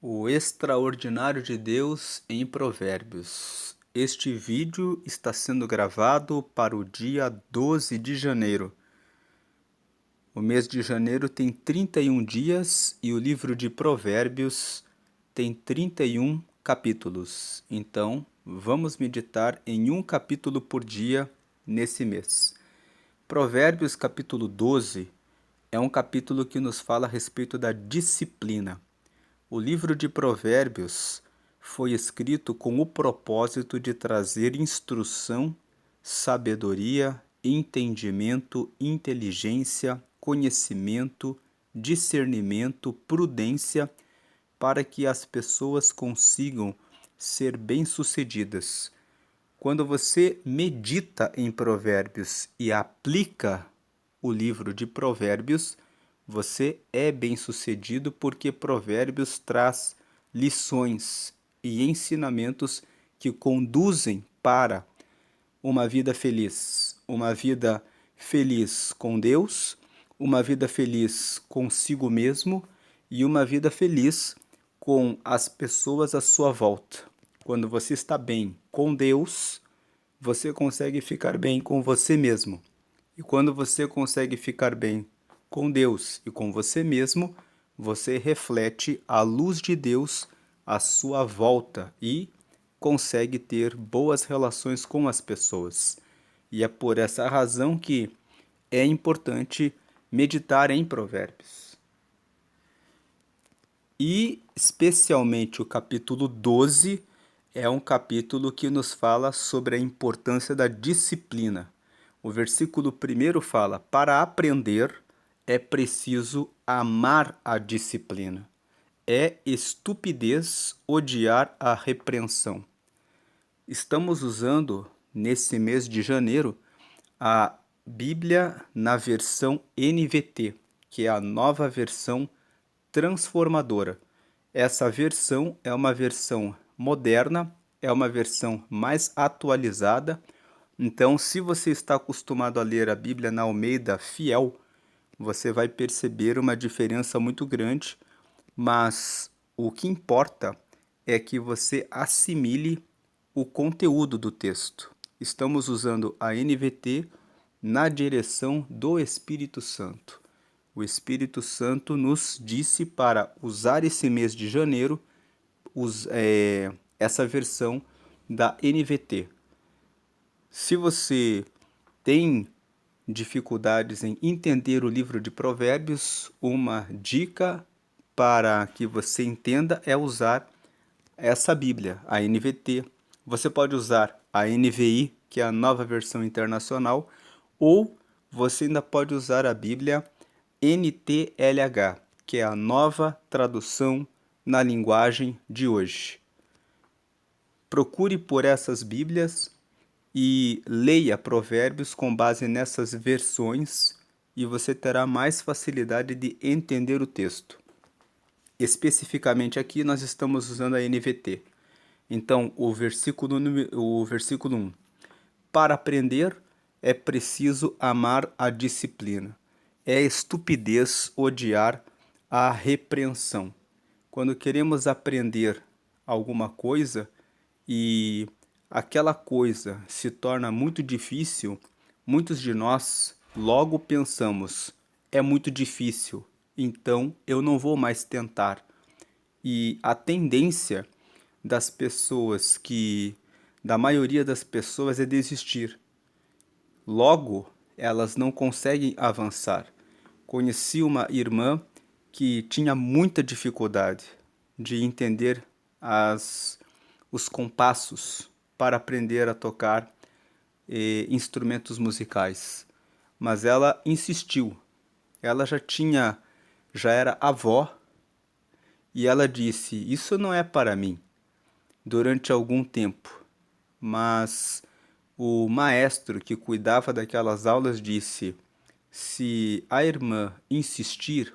O extraordinário de Deus em Provérbios. Este vídeo está sendo gravado para o dia 12 de janeiro. O mês de janeiro tem 31 dias e o livro de Provérbios tem 31 capítulos. Então, vamos meditar em um capítulo por dia nesse mês. Provérbios capítulo 12 é um capítulo que nos fala a respeito da disciplina. O livro de Provérbios foi escrito com o propósito de trazer instrução, sabedoria, entendimento, inteligência, conhecimento, discernimento, prudência, para que as pessoas consigam ser bem-sucedidas. Quando você medita em Provérbios e aplica o livro de Provérbios, você é bem-sucedido porque Provérbios traz lições e ensinamentos que conduzem para uma vida feliz com Deus, uma vida feliz consigo mesmo e uma vida feliz com as pessoas à sua volta. Quando você está bem com Deus, você consegue ficar bem com você mesmo. E quando você consegue ficar bem com Deus e com você mesmo, você reflete a luz de Deus à sua volta e consegue ter boas relações com as pessoas. E é por essa razão que é importante meditar em Provérbios. E especialmente o capítulo 12 é um capítulo que nos fala sobre a importância da disciplina. O versículo 1 fala: para aprender é preciso amar a disciplina. É estupidez odiar a repreensão. Estamos usando, nesse mês de janeiro, a Bíblia na versão NVT, que é a nova versão transformadora. Essa versão é uma versão moderna, é uma versão mais atualizada. Então, se você está acostumado a ler a Bíblia na Almeida Fiel, você vai perceber uma diferença muito grande, mas o que importa é que você assimile o conteúdo do texto. Estamos usando a NVT na direção do Espírito Santo. O Espírito Santo nos disse para usar esse mês de janeiro essa versão da NVT. Se você tem dificuldades em entender o livro de Provérbios, uma dica para que você entenda é usar essa Bíblia, a NVT. Você pode usar a NVI, que é a nova versão internacional, ou você ainda pode usar a Bíblia NTLH, que é a nova tradução na linguagem de hoje. Procure por essas Bíblias e leia Provérbios com base nessas versões e você terá mais facilidade de entender o texto. Especificamente aqui nós estamos usando a NVT. Então, o versículo 1. Para aprender é preciso amar a disciplina. É estupidez odiar a repreensão. Quando queremos aprender alguma coisa e aquela coisa se torna muito difícil, muitos de nós logo pensamos: é muito difícil, então eu não vou mais tentar. E a tendência da maioria das pessoas é desistir. Logo, elas não conseguem avançar. Conheci uma irmã que tinha muita dificuldade de entender os compassos para aprender a tocar instrumentos musicais. Mas ela insistiu. Ela já era avó, e ela disse: isso não é para mim, durante algum tempo. Mas o maestro que cuidava daquelas aulas disse: se a irmã insistir,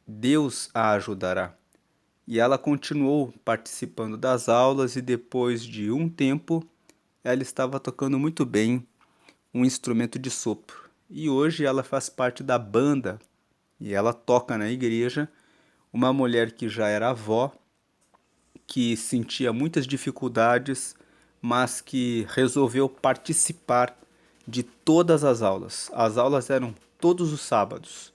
Deus a ajudará. E ela continuou participando das aulas e depois de um tempo ela estava tocando muito bem um instrumento de sopro. E hoje ela faz parte da banda e ela toca na igreja uma mulher que já era avó, que sentia muitas dificuldades, mas que resolveu participar de todas as aulas. As aulas eram todos os sábados.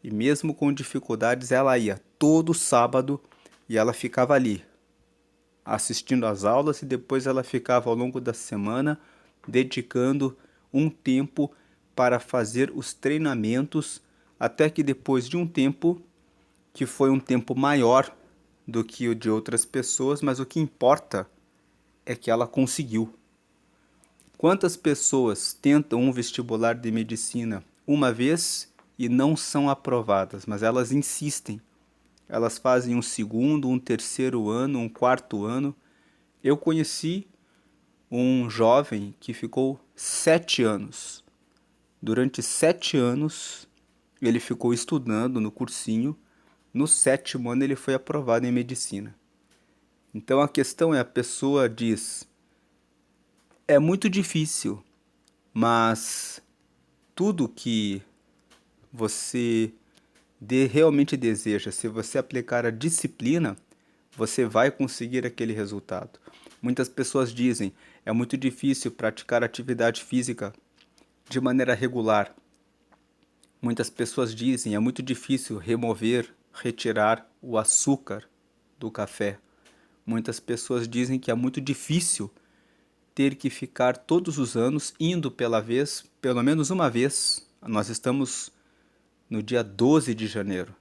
E mesmo com dificuldades, ela ia todo sábado e ela ficava ali, assistindo às aulas, e depois ela ficava ao longo da semana dedicando um tempo para fazer os treinamentos, até que depois de um tempo, que foi um tempo maior do que o de outras pessoas, mas o que importa é que ela conseguiu. Quantas pessoas tentam um vestibular de medicina uma vez e não são aprovadas, mas elas insistem. Elas fazem um segundo, um terceiro ano, um quarto ano. Eu conheci um jovem que ficou 7 anos. Durante 7 anos, ele ficou estudando no cursinho. No 7º ano, ele foi aprovado em medicina. Então a questão é, a pessoa diz, é muito difícil, mas tudo que você realmente deseja, se você aplicar a disciplina, você vai conseguir aquele resultado. Muitas pessoas dizem, é muito difícil praticar atividade física de maneira regular. Muitas pessoas dizem, é muito difícil retirar o açúcar do café. Muitas pessoas dizem que é muito difícil ter que ficar todos os anos indo pelo menos uma vez. Nós estamos no dia 12 de janeiro,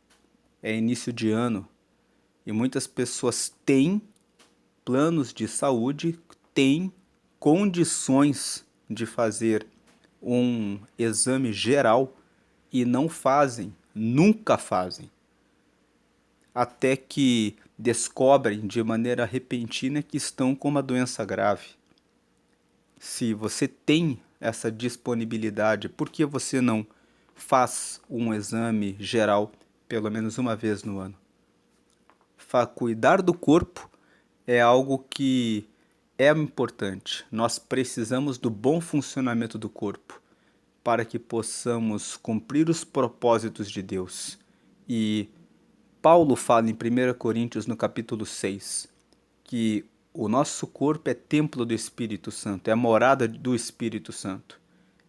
é início de ano, e muitas pessoas têm planos de saúde, têm condições de fazer um exame geral e não fazem, nunca fazem, até que descobrem de maneira repentina que estão com uma doença grave. Se você tem essa disponibilidade, por que você não faz um exame geral pelo menos uma vez no ano? Cuidar do corpo é algo que é importante. Nós precisamos do bom funcionamento do corpo para que possamos cumprir os propósitos de Deus. E Paulo fala em 1 Coríntios, no capítulo 6, que o nosso corpo é templo do Espírito Santo, é a morada do Espírito Santo.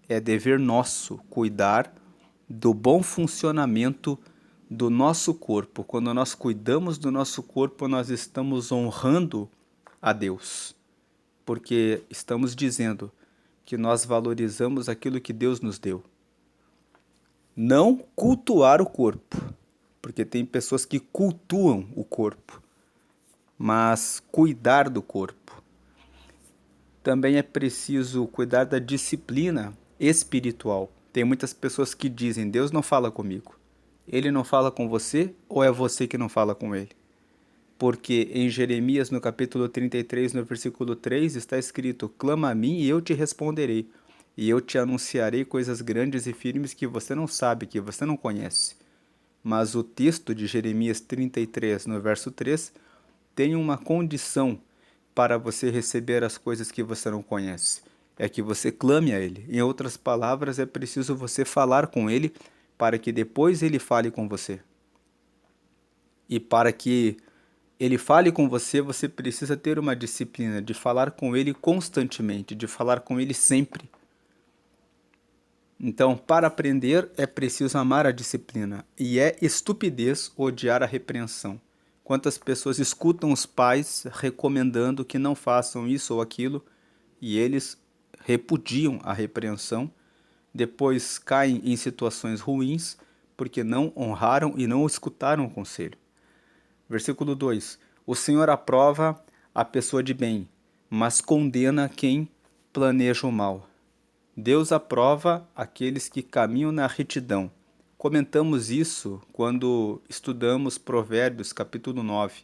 É dever nosso cuidar do bom funcionamento do nosso corpo. Quando nós cuidamos do nosso corpo, nós estamos honrando a Deus, porque estamos dizendo que nós valorizamos aquilo que Deus nos deu. Não cultuar o corpo, porque tem pessoas que cultuam o corpo, mas cuidar do corpo. Também é preciso cuidar da disciplina espiritual. Tem muitas pessoas que dizem, Deus não fala comigo. Ele não fala com você ou é você que não fala com ele? Porque em Jeremias, no capítulo 33, no versículo 3, está escrito, clama a mim e eu te responderei, e eu te anunciarei coisas grandes e firmes que você não sabe, que você não conhece. Mas o texto de Jeremias 33, no verso 3, tem uma condição para você receber as coisas que você não conhece. É que você clame a ele. Em outras palavras, é preciso você falar com ele para que depois ele fale com você. E para que ele fale com você, você precisa ter uma disciplina de falar com ele constantemente, de falar com ele sempre. Então, para aprender, é preciso amar a disciplina. E é estupidez odiar a repreensão. Quantas pessoas escutam os pais recomendando que não façam isso ou aquilo, e eles repudiam a repreensão, depois caem em situações ruins, porque não honraram e não escutaram o conselho. Versículo 2. O Senhor aprova a pessoa de bem, mas condena quem planeja o mal. Deus aprova aqueles que caminham na retidão. Comentamos isso quando estudamos Provérbios, capítulo 9,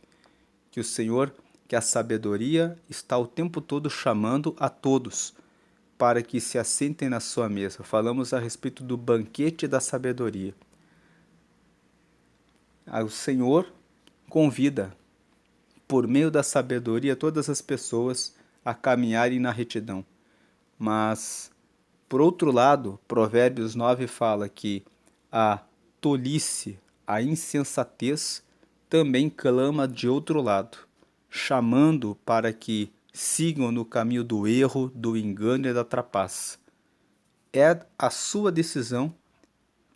que o Senhor, que a sabedoria está o tempo todo chamando a todos para que se assentem na sua mesa. Falamos a respeito do banquete da sabedoria. O Senhor convida, por meio da sabedoria, todas as pessoas a caminharem na retidão. Mas, por outro lado, Provérbios 9 fala que a tolice, a insensatez também clama de outro lado, chamando para que sigam no caminho do erro, do engano e da trapaça. É a sua decisão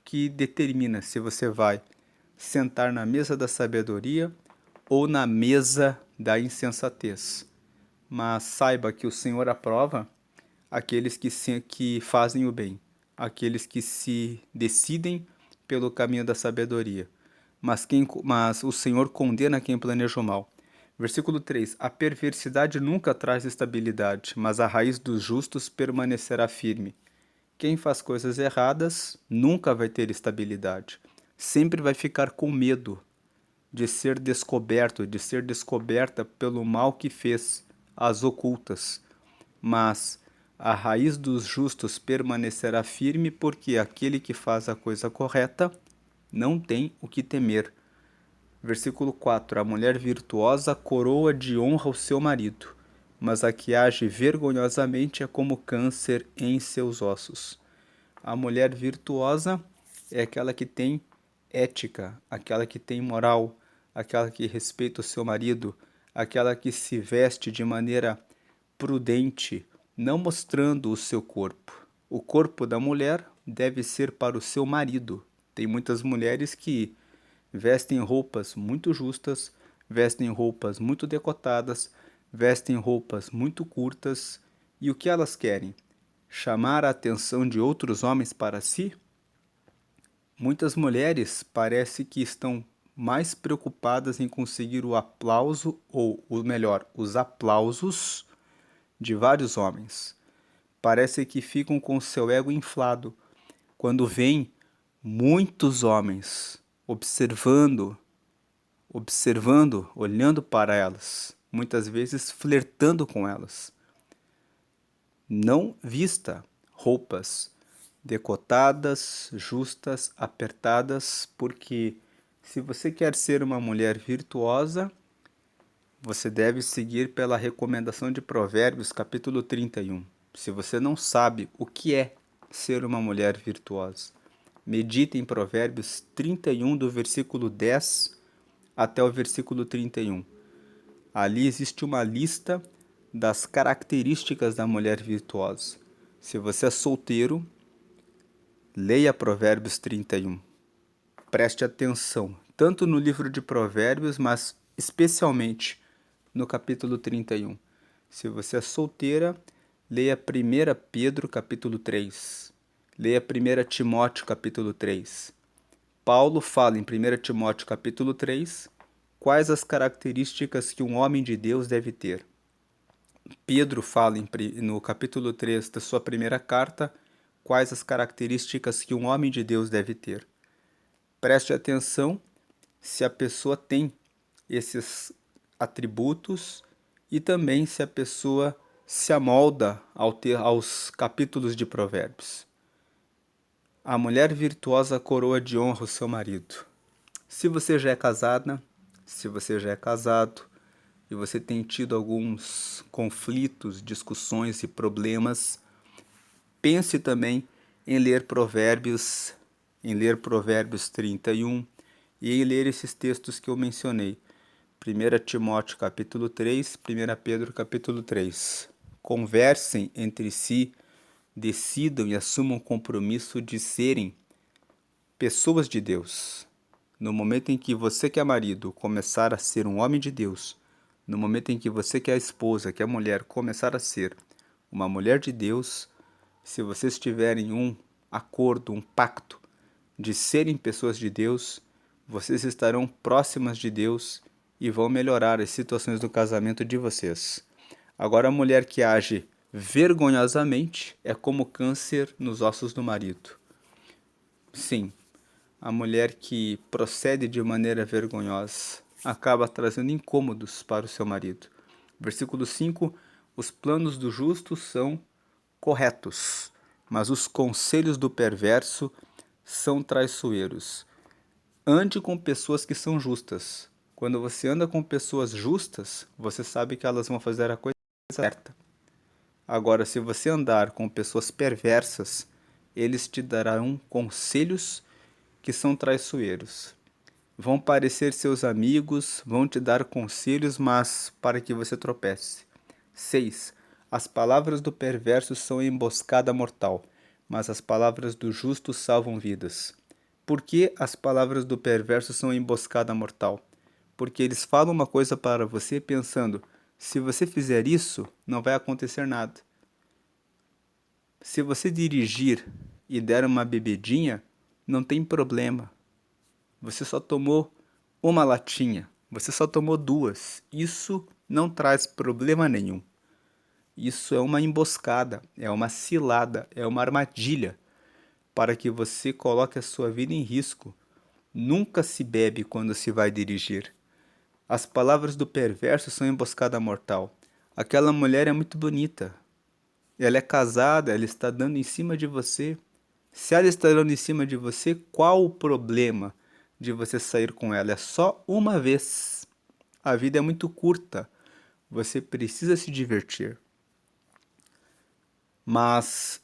que determina se você vai sentar na mesa da sabedoria ou na mesa da insensatez. Mas saiba que o Senhor aprova aqueles que fazem o bem, aqueles que se decidem pelo caminho da sabedoria. Mas o Senhor condena quem planeja o mal. Versículo 3: A perversidade nunca traz estabilidade, mas a raiz dos justos permanecerá firme. Quem faz coisas erradas nunca vai ter estabilidade. Sempre vai ficar com medo de ser descoberto, de ser descoberta pelo mal que fez, às ocultas. Mas a raiz dos justos permanecerá firme, porque aquele que faz a coisa correta não tem o que temer. Versículo 4: A mulher virtuosa coroa de honra o seu marido, mas a que age vergonhosamente é como câncer em seus ossos. A mulher virtuosa é aquela que tem ética, aquela que tem moral, aquela que respeita o seu marido, aquela que se veste de maneira prudente, não mostrando o seu corpo. O corpo da mulher deve ser para o seu marido. Tem muitas mulheres que vestem roupas muito justas, vestem roupas muito decotadas, vestem roupas muito curtas, e o que elas querem? Chamar a atenção de outros homens para si? Muitas mulheres parece que estão mais preocupadas em conseguir o aplauso, ou o melhor, os aplausos de vários homens. Parece que ficam com seu ego inflado quando veem muitos homens olhando para elas, muitas vezes flertando com elas. Não vista roupas decotadas, justas, apertadas, porque se você quer ser uma mulher virtuosa, você deve seguir pela recomendação de Provérbios, capítulo 31. Se você não sabe o que é ser uma mulher virtuosa, medite em Provérbios 31, do versículo 10 até o versículo 31. Ali existe uma lista das características da mulher virtuosa. Se você é solteiro, leia Provérbios 31. Preste atenção, tanto no livro de Provérbios, mas especialmente no capítulo 31. Se você é solteira, leia 1 Pedro, capítulo 3. Leia 1 Timóteo, capítulo 3. Paulo fala em 1 Timóteo, capítulo 3, quais as características que um homem de Deus deve ter. Pedro fala no capítulo 3 da sua primeira carta, quais as características que um homem de Deus deve ter. Preste atenção se a pessoa tem esses atributos e também se a pessoa se amolda aos capítulos de Provérbios. A mulher virtuosa coroa de honra o seu marido. Se você já é casada, se você já é casado e você tem tido alguns conflitos, discussões e problemas, pense também em ler Provérbios 31 e em ler esses textos que eu mencionei. 1 Timóteo capítulo 3, 1 Pedro capítulo 3. Conversem entre si, decidam e assumam o compromisso de serem pessoas de Deus. No momento em que você que é marido começar a ser um homem de Deus, no momento em que você que é a esposa, que é a mulher, começar a ser uma mulher de Deus, se vocês tiverem um acordo, um pacto de serem pessoas de Deus, vocês estarão próximas de Deus e vão melhorar as situações do casamento de vocês. Agora, a mulher que age vergonhosamente é como câncer nos ossos do marido. Sim, a mulher que procede de maneira vergonhosa acaba trazendo incômodos para o seu marido. Versículo 5: Os planos do justo são corretos, mas os conselhos do perverso são traiçoeiros. Ande com pessoas que são justas. Quando você anda com pessoas justas, você sabe que elas vão fazer a coisa certa. Agora, se você andar com pessoas perversas, eles te darão conselhos que são traiçoeiros. Vão parecer seus amigos, vão te dar conselhos, mas para que você tropece. 6. As palavras do perverso são emboscada mortal, mas as palavras do justo salvam vidas. Por que as palavras do perverso são emboscada mortal? Porque eles falam uma coisa para você pensando, se você fizer isso, não vai acontecer nada. Se você dirigir e der uma bebedinha, não tem problema. Você só tomou uma latinha, você só tomou duas. Isso não traz problema nenhum. Isso é uma emboscada, é uma cilada, é uma armadilha para que você coloque a sua vida em risco. Nunca se bebe quando se vai dirigir. As palavras do perverso são emboscada mortal. Aquela mulher é muito bonita. Ela é casada, ela está dando em cima de você. Se ela está dando em cima de você, qual o problema de você sair com ela? É só uma vez. A vida é muito curta. Você precisa se divertir. Mas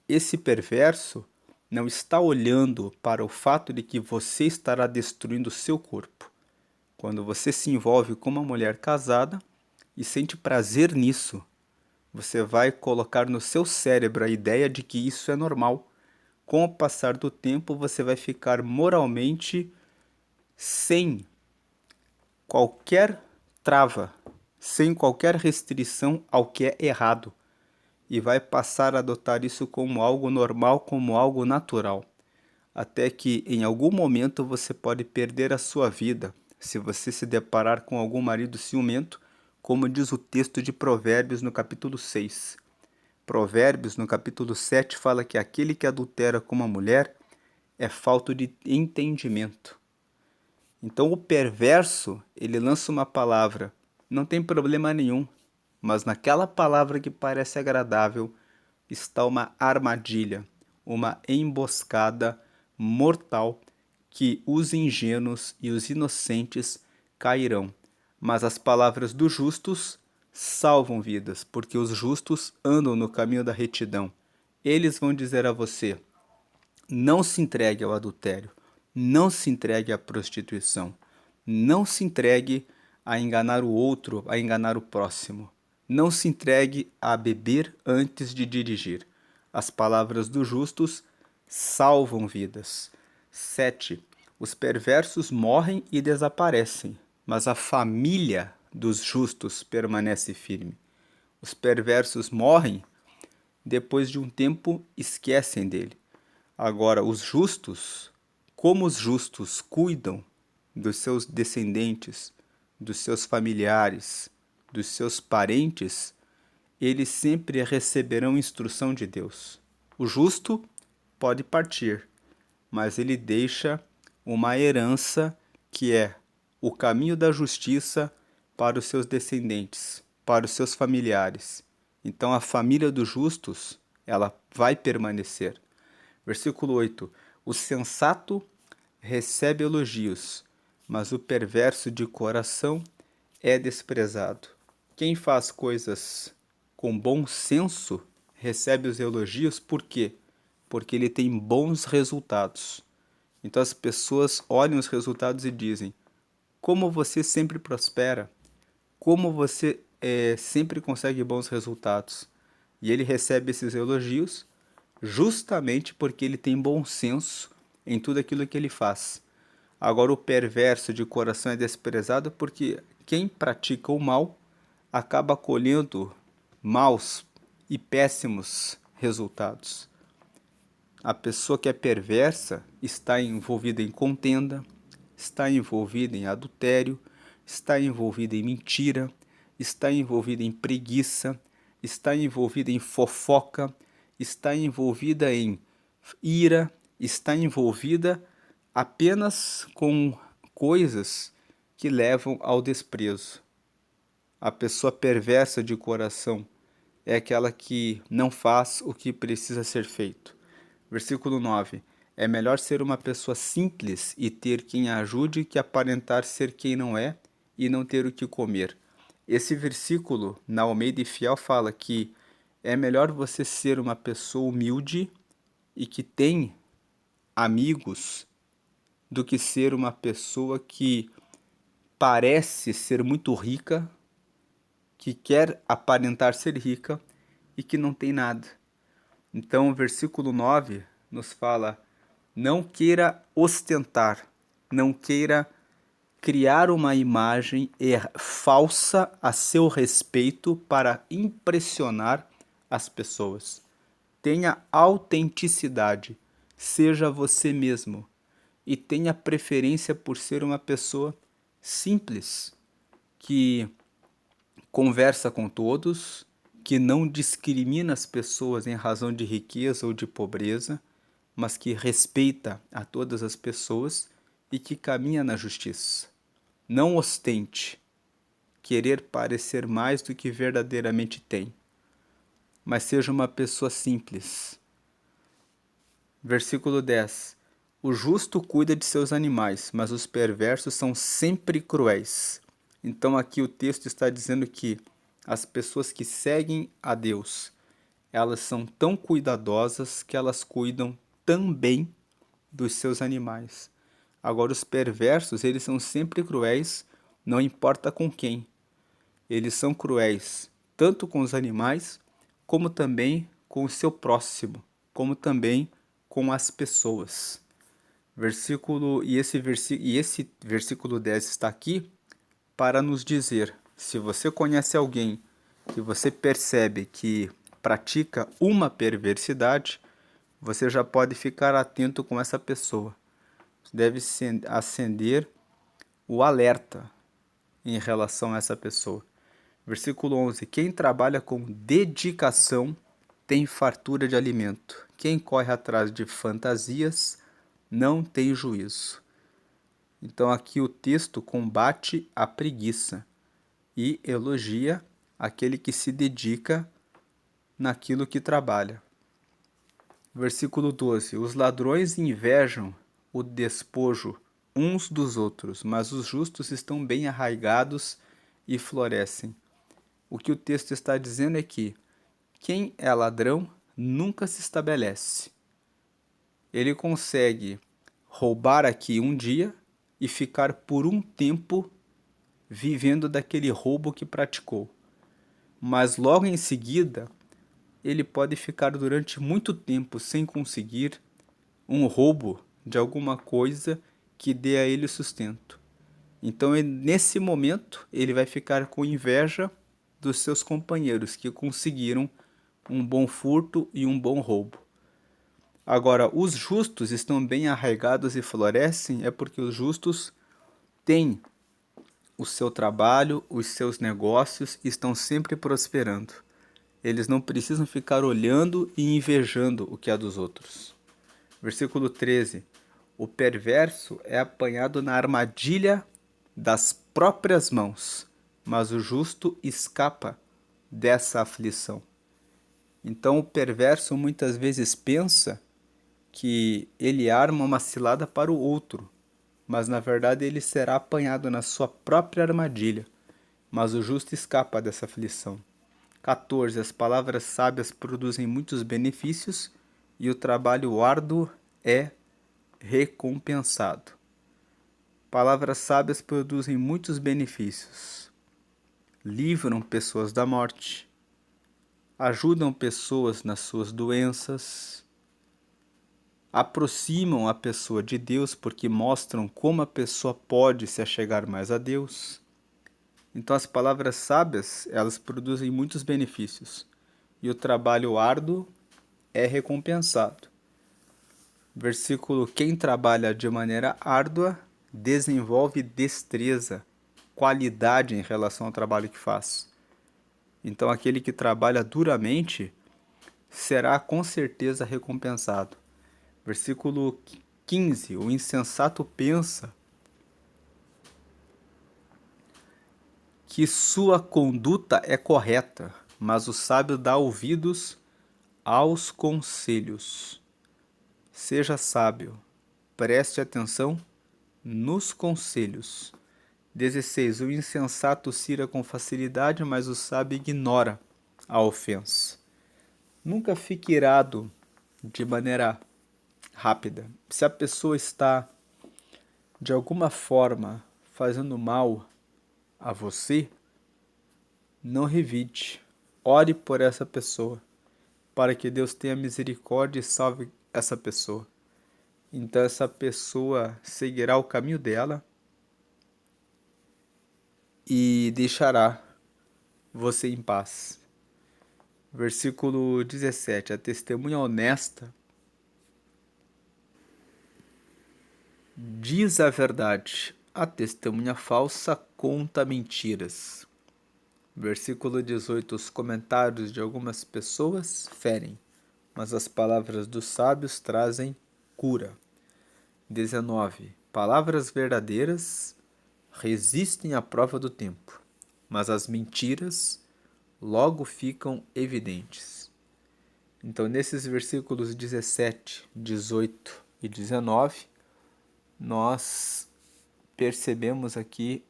esse perverso não está olhando para o fato de que você estará destruindo o seu corpo. Quando você se envolve com uma mulher casada e sente prazer nisso, você vai colocar no seu cérebro a ideia de que isso é normal. Com o passar do tempo, você vai ficar moralmente sem qualquer trava, sem qualquer restrição ao que é errado, e vai passar a adotar isso como algo normal, como algo natural, até que em algum momento você pode perder a sua vida se você se deparar com algum marido ciumento, como diz o texto de Provérbios no capítulo 6. Provérbios no capítulo 7 fala que aquele que adultera com uma mulher é falta de entendimento. Então o perverso, ele lança uma palavra, não tem problema nenhum, mas naquela palavra que parece agradável está uma armadilha, uma emboscada mortal que os ingênuos e os inocentes cairão. Mas as palavras dos justos salvam vidas, porque os justos andam no caminho da retidão. Eles vão dizer a você: não se entregue ao adultério, não se entregue à prostituição, não se entregue a enganar o outro, a enganar o próximo. Não se entregue a beber antes de dirigir. As palavras dos justos salvam vidas. 7. Os perversos morrem e desaparecem, mas a família dos justos permanece firme. Os perversos morrem, depois de um tempo esquecem dele. Agora, os justos, como os justos cuidam dos seus descendentes, dos seus familiares, dos seus parentes, eles sempre receberão instrução de Deus. O justo pode partir, mas ele deixa uma herança que é o caminho da justiça para os seus descendentes, para os seus familiares. Então a família dos justos, ela vai permanecer. Versículo 8. O sensato recebe elogios, mas o perverso de coração é desprezado. Quem faz coisas com bom senso recebe os elogios, por quê? Porque ele tem bons resultados. Então as pessoas olham os resultados e dizem: como você sempre prospera, como você sempre consegue bons resultados. E ele recebe esses elogios justamente porque ele tem bom senso em tudo aquilo que ele faz. Agora, o perverso de coração é desprezado porque quem pratica o mal acaba colhendo maus e péssimos resultados. A pessoa que é perversa está envolvida em contenda, está envolvida em adultério, está envolvida em mentira, está envolvida em preguiça, está envolvida em fofoca, está envolvida em ira, está envolvida apenas com coisas que levam ao desprezo. A pessoa perversa de coração é aquela que não faz o que precisa ser feito. Versículo 9. É melhor ser uma pessoa simples e ter quem a ajude que aparentar ser quem não é e não ter o que comer. Esse versículo, na Almeida e Fiel, fala que é melhor você ser uma pessoa humilde e que tem amigos do que ser uma pessoa que parece ser muito rica, que quer aparentar ser rica e que não tem nada. Então, o versículo 9 nos fala: não queira ostentar, não queira criar uma imagem falsa a seu respeito para impressionar as pessoas. Tenha autenticidade, seja você mesmo e tenha preferência por ser uma pessoa simples, que conversa com todos, que não discrimina as pessoas em razão de riqueza ou de pobreza, mas que respeita a todas as pessoas e que caminha na justiça. Não ostente, querer parecer mais do que verdadeiramente tem, mas seja uma pessoa simples. Versículo 10. O justo cuida de seus animais, mas os perversos são sempre cruéis. Então aqui o texto está dizendo que as pessoas que seguem a Deus, elas são tão cuidadosas que elas cuidam também dos seus animais. Agora os perversos, eles são sempre cruéis, não importa com quem. Eles são cruéis tanto com os animais, como também com o seu próximo, como também com as pessoas. Esse versículo 10 está aqui para nos dizer: se você conhece alguém que você percebe que pratica uma perversidade, você já pode ficar atento com essa pessoa. Deve acender o alerta em relação a essa pessoa. Versículo 11. Quem trabalha com dedicação tem fartura de alimento. Quem corre atrás de fantasias não tem juízo. Então aqui o texto combate a preguiça e elogia aquele que se dedica naquilo que trabalha. Versículo 12. Os ladrões invejam o despojo uns dos outros, mas os justos estão bem arraigados e florescem. O que o texto está dizendo é que quem é ladrão nunca se estabelece. Ele consegue roubar aqui um dia e ficar por um tempo vivendo daquele roubo que praticou. Mas logo em seguida, ele pode ficar durante muito tempo sem conseguir um roubo de alguma coisa que dê a ele sustento. Então, nesse momento, ele vai ficar com inveja dos seus companheiros que conseguiram um bom furto e um bom roubo. Agora, os justos estão bem arraigados e florescem é porque os justos têm o seu trabalho, os seus negócios estão sempre prosperando. Eles não precisam ficar olhando e invejando o que há dos outros. Versículo 13. O perverso é apanhado na armadilha das próprias mãos, mas o justo escapa dessa aflição. Então o perverso muitas vezes pensa que ele arma uma cilada para o outro, mas na verdade ele será apanhado na sua própria armadilha, mas o justo escapa dessa aflição. 14. As palavras sábias produzem muitos benefícios e o trabalho árduo é recompensado. Palavras sábias produzem muitos benefícios. Livram pessoas da morte, ajudam pessoas nas suas doenças, aproximam a pessoa de Deus porque mostram como a pessoa pode se achegar mais a Deus. Então as palavras sábias, elas produzem muitos benefícios e o trabalho árduo é recompensado. Versículo: quem trabalha de maneira árdua desenvolve destreza, qualidade em relação ao trabalho que faz. Então aquele que trabalha duramente será com certeza recompensado. Versículo 15: o insensato pensa que sua conduta é correta, mas o sábio dá ouvidos aos conselhos. Seja sábio, preste atenção nos conselhos. 16. O insensato cira com facilidade, mas o sábio ignora a ofensa. Nunca fique irado de maneira rápida. Se a pessoa está de alguma forma fazendo mal a você, não revide. Ore por essa pessoa, para que Deus tenha misericórdia e salve essa pessoa. Então essa pessoa seguirá o caminho dela e deixará você em paz. Versículo 17. A testemunha honesta diz a verdade, a testemunha falsa conta mentiras. Versículo 18. Os comentários de algumas pessoas ferem, mas as palavras dos sábios trazem cura. 19. Palavras verdadeiras resistem à prova do tempo, mas as mentiras logo ficam evidentes. Então, nesses versículos 17, 18 e 19, nós percebemos aqui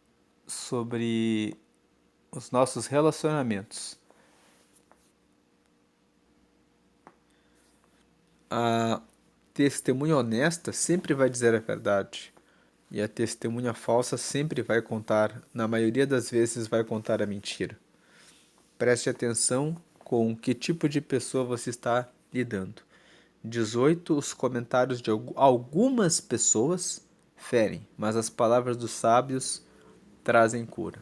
sobre os nossos relacionamentos. A testemunha honesta sempre vai dizer a verdade, e a testemunha falsa sempre vai contar, na maioria das vezes, vai contar a mentira. Preste atenção com que tipo de pessoa você está lidando. 18. Os comentários de algumas pessoas ferem, mas as palavras dos sábios trazem cura.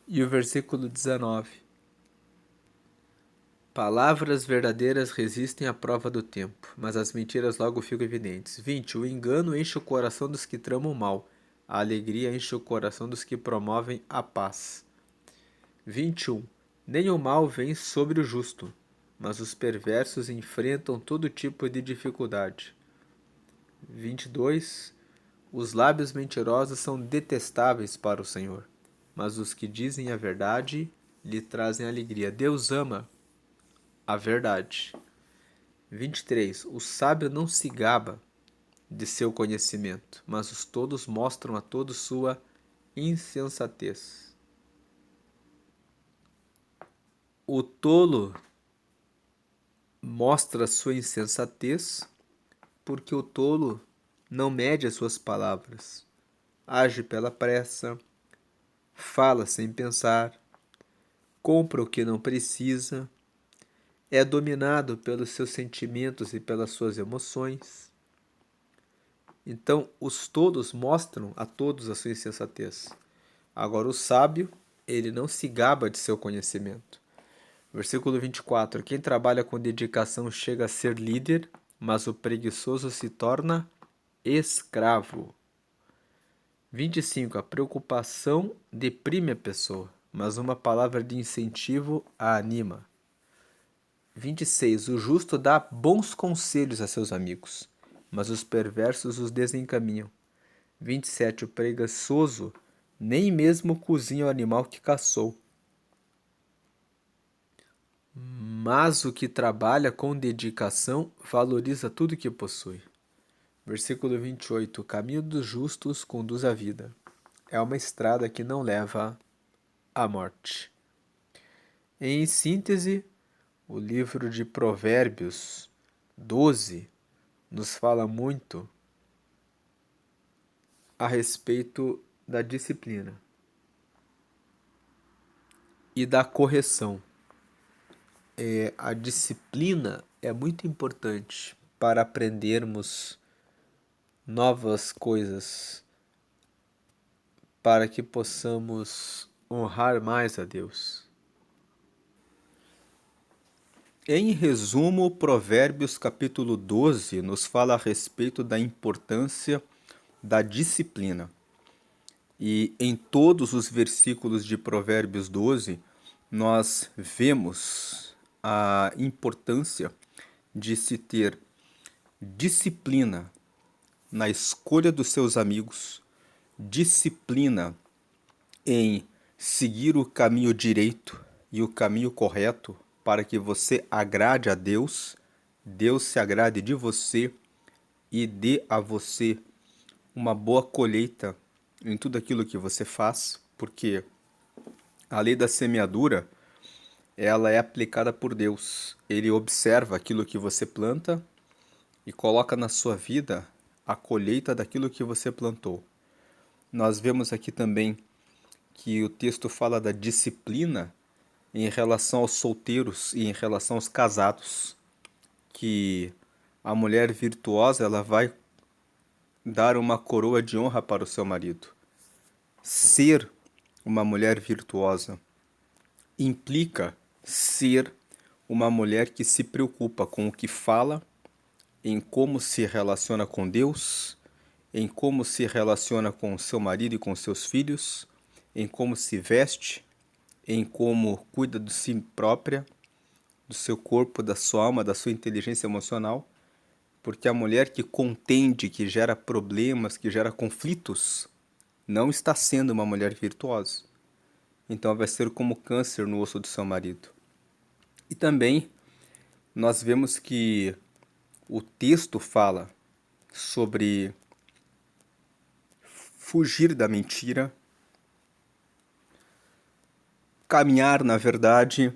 E o versículo 19. Palavras verdadeiras resistem à prova do tempo, mas as mentiras logo ficam evidentes. 20. O engano enche o coração dos que tramam o mal, a alegria enche o coração dos que promovem a paz. 21. Nem o mal vem sobre o justo, mas os perversos enfrentam todo tipo de dificuldade. 22. Os lábios mentirosos são detestáveis para o Senhor, mas os que dizem a verdade lhe trazem alegria. Deus ama a verdade. 23. O sábio não se gaba de seu conhecimento, mas os tolos mostram a todos sua insensatez. O tolo mostra sua insensatez porque o tolo não mede as suas palavras, age pela pressa, fala sem pensar, compra o que não precisa, é dominado pelos seus sentimentos e pelas suas emoções. Então, os tolos mostram a todos a sua insensatez. Agora, o sábio, ele não se gaba de seu conhecimento. Versículo 24. Quem trabalha com dedicação chega a ser líder, mas o preguiçoso se torna escravo. 25. A preocupação deprime a pessoa, mas uma palavra de incentivo a anima. 26. O justo dá bons conselhos a seus amigos, mas os perversos os desencaminham. 27. O preguiçoso nem mesmo cozinha o animal que caçou, mas o que trabalha com dedicação valoriza tudo que possui. Versículo 28. O caminho dos justos conduz à vida. É uma estrada que não leva à morte. Em síntese, o livro de Provérbios 12 nos fala muito a respeito da disciplina e da correção. A disciplina é muito importante para aprendermos novas coisas, para que possamos honrar mais a Deus. Em resumo, Provérbios capítulo 12 nos fala a respeito da importância da disciplina. E em todos os versículos de Provérbios 12, nós vemos a importância de se ter disciplina na escolha dos seus amigos, disciplina em seguir o caminho direito e o caminho correto para que você agrade a Deus, Deus se agrade de você e dê a você uma boa colheita em tudo aquilo que você faz, porque a lei da semeadura, ela é aplicada por Deus. Ele observa aquilo que você planta e coloca na sua vida a colheita daquilo que você plantou. Nós vemos aqui também que o texto fala da disciplina em relação aos solteiros e em relação aos casados, que a mulher virtuosa ela vai dar uma coroa de honra para o seu marido. Ser uma mulher virtuosa implica ser uma mulher que se preocupa com o que fala, em como se relaciona com Deus, em como se relaciona com seu marido e com seus filhos, em como se veste, em como cuida de si própria, do seu corpo, da sua alma, da sua inteligência emocional, porque a mulher que contende, que gera problemas, que gera conflitos, não está sendo uma mulher virtuosa. Então vai ser como câncer no osso do seu marido. E também nós vemos que o texto fala sobre fugir da mentira, caminhar na verdade,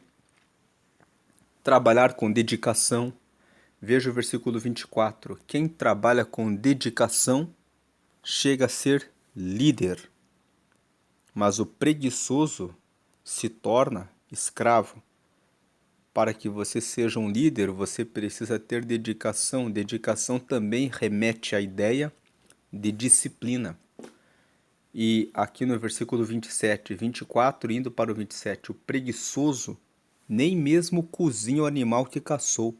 trabalhar com dedicação. Veja o versículo 24. Quem trabalha com dedicação chega a ser líder, mas o preguiçoso se torna escravo. Para que você seja um líder, você precisa ter dedicação. Dedicação também remete à ideia de disciplina. E aqui no versículo 27, 24, indo para o 27, o preguiçoso nem mesmo cozinha o animal que caçou,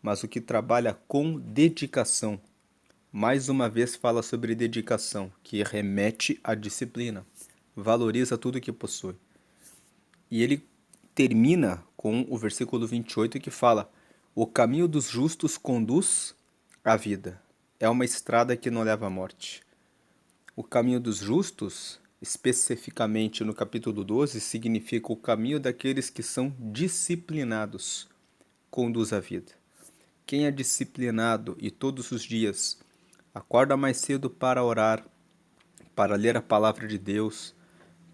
mas o que trabalha com dedicação. Mais uma vez fala sobre dedicação, que remete à disciplina. Valoriza tudo que possui. E ele termina com o versículo 28 que fala: o caminho dos justos conduz à vida. É uma estrada que não leva à morte. O caminho dos justos, especificamente no capítulo 12, significa o caminho daqueles que são disciplinados, conduz à vida. Quem é disciplinado e todos os dias acorda mais cedo para orar, para ler a palavra de Deus,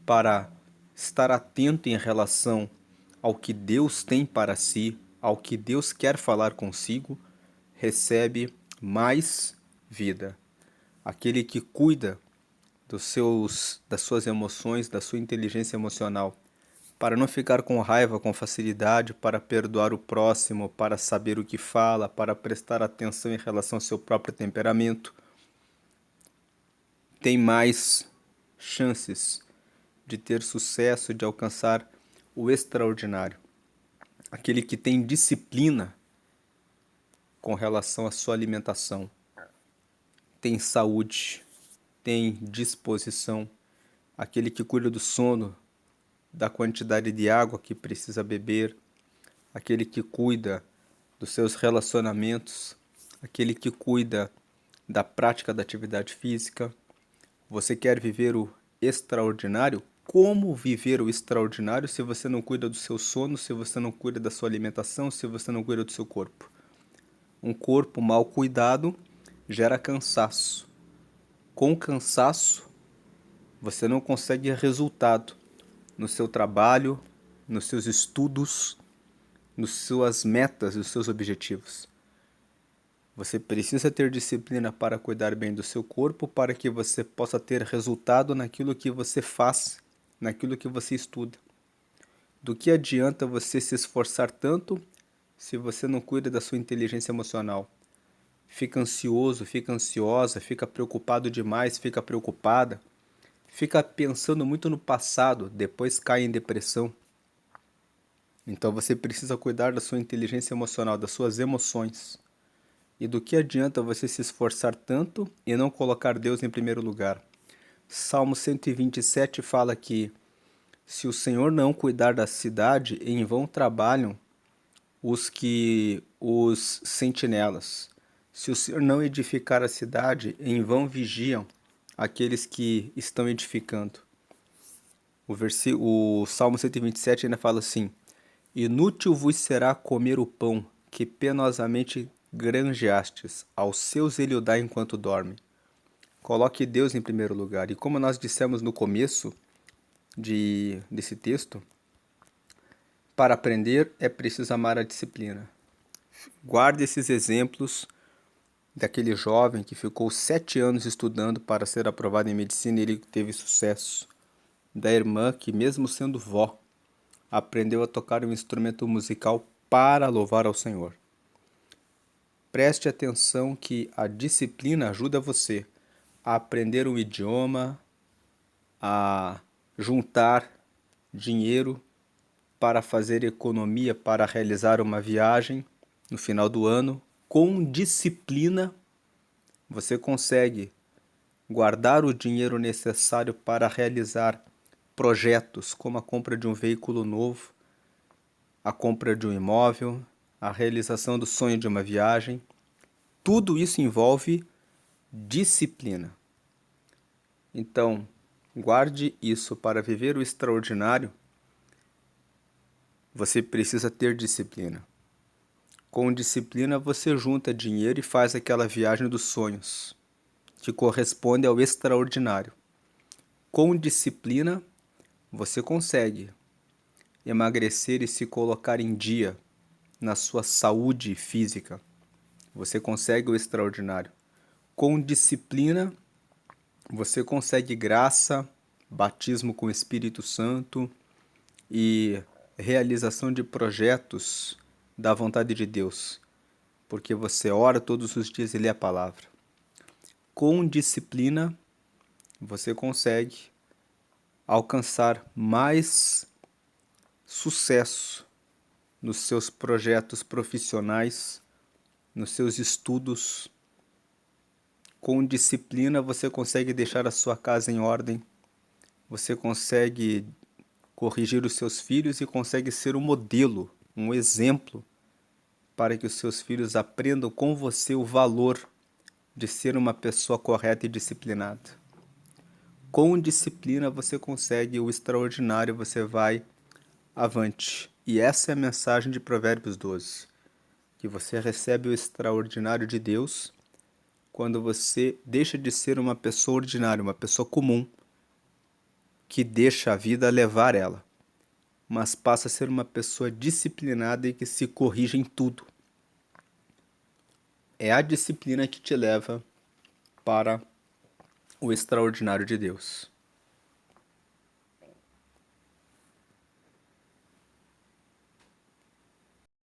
para estar atento em relação ao que Deus tem para si, ao que Deus quer falar consigo, recebe mais vida. Aquele que cuida das suas emoções, da sua inteligência emocional, para não ficar com raiva com facilidade, para perdoar o próximo, para saber o que fala, para prestar atenção em relação ao seu próprio temperamento, tem mais chances de ter sucesso, de alcançar o extraordinário. Aquele que tem disciplina com relação à sua alimentação, tem saúde, tem disposição. Aquele que cuida do sono, da quantidade de água que precisa beber, aquele que cuida dos seus relacionamentos, aquele que cuida da prática da atividade física. Você quer viver o extraordinário? Como viver o extraordinário se você não cuida do seu sono, se você não cuida da sua alimentação, se você não cuida do seu corpo? Um corpo mal cuidado gera cansaço. Com cansaço, você não consegue resultado no seu trabalho, nos seus estudos, nas suas metas e os seus objetivos. Você precisa ter disciplina para cuidar bem do seu corpo, para que você possa ter resultado naquilo que você faz, naquilo que você estuda. Do que adianta você se esforçar tanto se você não cuida da sua inteligência emocional? Fica ansioso, fica ansiosa, fica preocupado demais, fica preocupada, fica pensando muito no passado, depois cai em depressão. Então você precisa cuidar da sua inteligência emocional, das suas emoções. E do que adianta você se esforçar tanto e não colocar Deus em primeiro lugar? Salmo 127 fala que se o Senhor não cuidar da cidade, em vão trabalham os sentinelas. Se o Senhor não edificar a cidade, em vão vigiam aqueles que estão edificando. O Salmo 127 ainda fala assim: inútil vos será comer o pão que penosamente granjeastes, aos seus ele o dá enquanto dorme. Coloque Deus em primeiro lugar. E como nós dissemos no começo desse texto, para aprender é preciso amar a disciplina. Guarde esses exemplos daquele jovem que ficou 7 anos estudando para ser aprovado em medicina e ele teve sucesso. Da irmã que, mesmo sendo vó, aprendeu a tocar um instrumento musical para louvar ao Senhor. Preste atenção que a disciplina ajuda você a aprender um idioma, a juntar dinheiro para fazer economia para realizar uma viagem no final do ano. Com disciplina, você consegue guardar o dinheiro necessário para realizar projetos como a compra de um veículo novo, a compra de um imóvel, a realização do sonho de uma viagem. Tudo isso envolve disciplina. Então, guarde isso. Para viver o extraordinário, você precisa ter disciplina. Com disciplina, você junta dinheiro e faz aquela viagem dos sonhos, que corresponde ao extraordinário. Com disciplina, você consegue emagrecer e se colocar em dia na sua saúde física. Você consegue o extraordinário. Com disciplina, você consegue graça, batismo com o Espírito Santo e realização de projetos da vontade de Deus, porque você ora todos os dias e lê a palavra. Com disciplina, você consegue alcançar mais sucesso nos seus projetos profissionais, nos seus estudos. Com disciplina, você consegue deixar a sua casa em ordem, você consegue corrigir os seus filhos e consegue ser um modelo, um exemplo, para que os seus filhos aprendam com você o valor de ser uma pessoa correta e disciplinada. Com disciplina você consegue o extraordinário, você vai avante. E essa é a mensagem de Provérbios 12, que você recebe o extraordinário de Deus quando você deixa de ser uma pessoa ordinária, uma pessoa comum, que deixa a vida levar ela, mas passa a ser uma pessoa disciplinada e que se corrige em tudo. É a disciplina que te leva para o extraordinário de Deus.